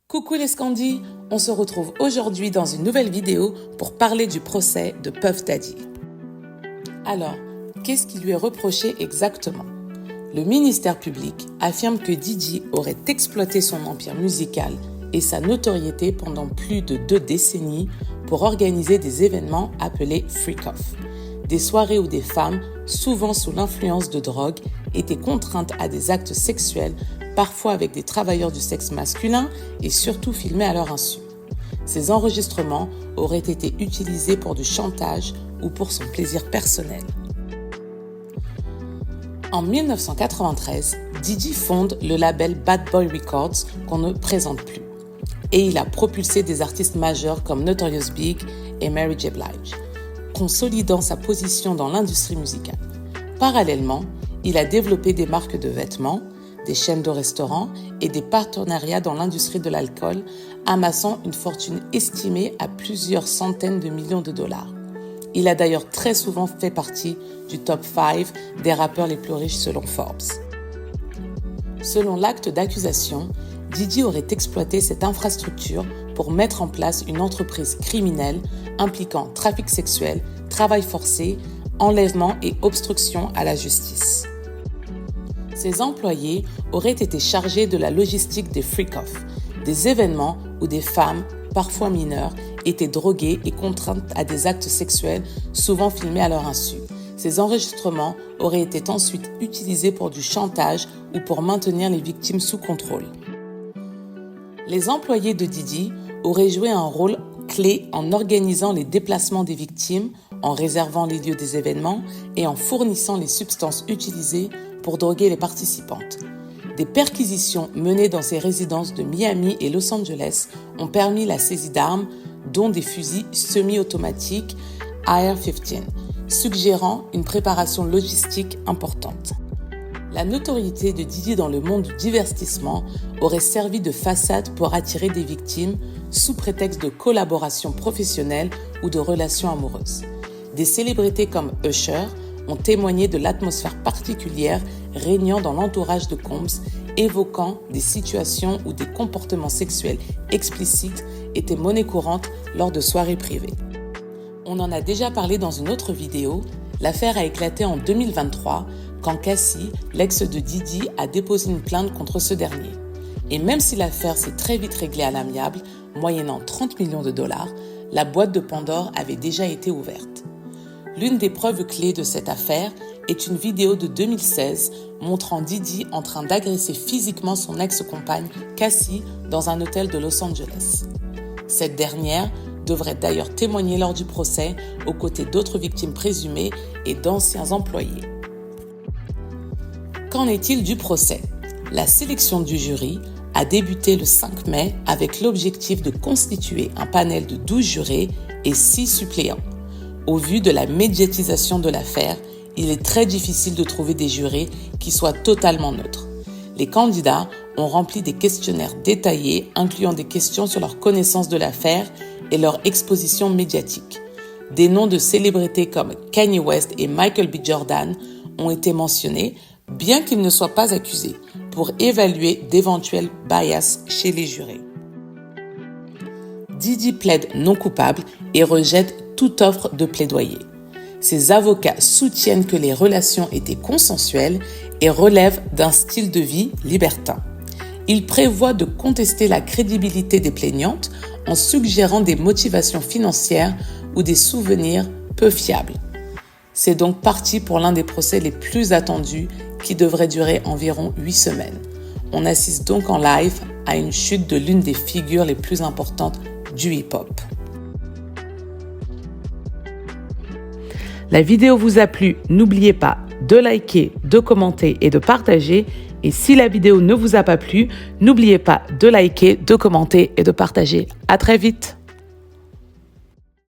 Coucou les Scandis, on se retrouve aujourd'hui dans une nouvelle vidéo pour parler du procès de Puff Daddy. Alors, qu'est-ce qui lui est reproché exactement? Le ministère public affirme que Diddy aurait exploité son empire musical et sa notoriété pendant plus de 2 décennies pour organiser des événements appelés freak-off, des soirées où des femmes, souvent sous l'influence de drogue, étaient contraintes à des actes sexuels, parfois avec des travailleurs du sexe masculin et surtout filmés à leur insu. Ces enregistrements auraient été utilisés pour du chantage ou pour son plaisir personnel. En 1993, Diddy fonde le label Bad Boy Records qu'on ne présente plus. Et il a propulsé des artistes majeurs comme Notorious Big et Mary J. Blige, consolidant sa position dans l'industrie musicale. Parallèlement, il a développé des marques de vêtements, des chaînes de restaurants et des partenariats dans l'industrie de l'alcool, amassant une fortune estimée à plusieurs centaines de millions de dollars. Il a d'ailleurs très souvent fait partie du top 5 des rappeurs les plus riches selon Forbes. Selon l'acte d'accusation, Diddy aurait exploité cette infrastructure pour mettre en place une entreprise criminelle impliquant trafic sexuel, travail forcé, enlèvement et obstruction à la justice. Ses employés auraient été chargés de la logistique des freak-off, des événements où des femmes, parfois mineures, étaient droguées et contraintes à des actes sexuels, souvent filmés à leur insu. Ces enregistrements auraient été ensuite utilisés pour du chantage ou pour maintenir les victimes sous contrôle. Les employés de Diddy auraient joué un rôle clé en organisant les déplacements des victimes, en réservant les lieux des événements et en fournissant les substances utilisées pour droguer les participantes. Des perquisitions menées dans ces résidences de Miami et Los Angeles ont permis la saisie d'armes, dont des fusils semi-automatiques AR-15, suggérant une préparation logistique importante. La notoriété de Diddy dans le monde du divertissement aurait servi de façade pour attirer des victimes sous prétexte de collaboration professionnelle ou de relations amoureuses. Des célébrités comme Usher ont témoigné de l'atmosphère particulière régnant dans l'entourage de Combs, évoquant des situations où des comportements sexuels explicites étaient monnaie courante lors de soirées privées. On en a déjà parlé dans une autre vidéo, l'affaire a éclaté en 2023 quand Cassie, l'ex de Diddy, a déposé une plainte contre ce dernier. Et même si l'affaire s'est très vite réglée à l'amiable, moyennant 30 millions de dollars, la boîte de Pandore avait déjà été ouverte. L'une des preuves clés de cette affaire est une vidéo de 2016 montrant Diddy en train d'agresser physiquement son ex-compagne Cassie dans un hôtel de Los Angeles. Cette dernière devrait d'ailleurs témoigner lors du procès aux côtés d'autres victimes présumées et d'anciens employés. Qu'en est-il du procès? La sélection du jury a débuté le 5 mai avec l'objectif de constituer un panel de 12 jurés et 6 suppléants. Au vu de la médiatisation de l'affaire, il est très difficile de trouver des jurés qui soient totalement neutres. Les candidats ont rempli des questionnaires détaillés incluant des questions sur leur connaissance de l'affaire et leur exposition médiatique. Des noms de célébrités comme Kanye West et Michael B. Jordan ont été mentionnés, bien qu'ils ne soient pas accusés, pour évaluer d'éventuels bias chez les jurés. Diddy plaide non coupable et rejette toute offre de plaidoyer. Ses avocats soutiennent que les relations étaient consensuelles et relèvent d'un style de vie libertin. Ils prévoient de contester la crédibilité des plaignantes en suggérant des motivations financières ou des souvenirs peu fiables. C'est donc parti pour l'un des procès les plus attendus qui devrait durer environ 8 semaines. On assiste donc en live à une chute de l'une des figures les plus importantes du hip-hop. La vidéo vous a plu, n'oubliez pas de liker, de commenter et de partager. Et si la vidéo ne vous a pas plu, n'oubliez pas de liker, de commenter et de partager. À très vite!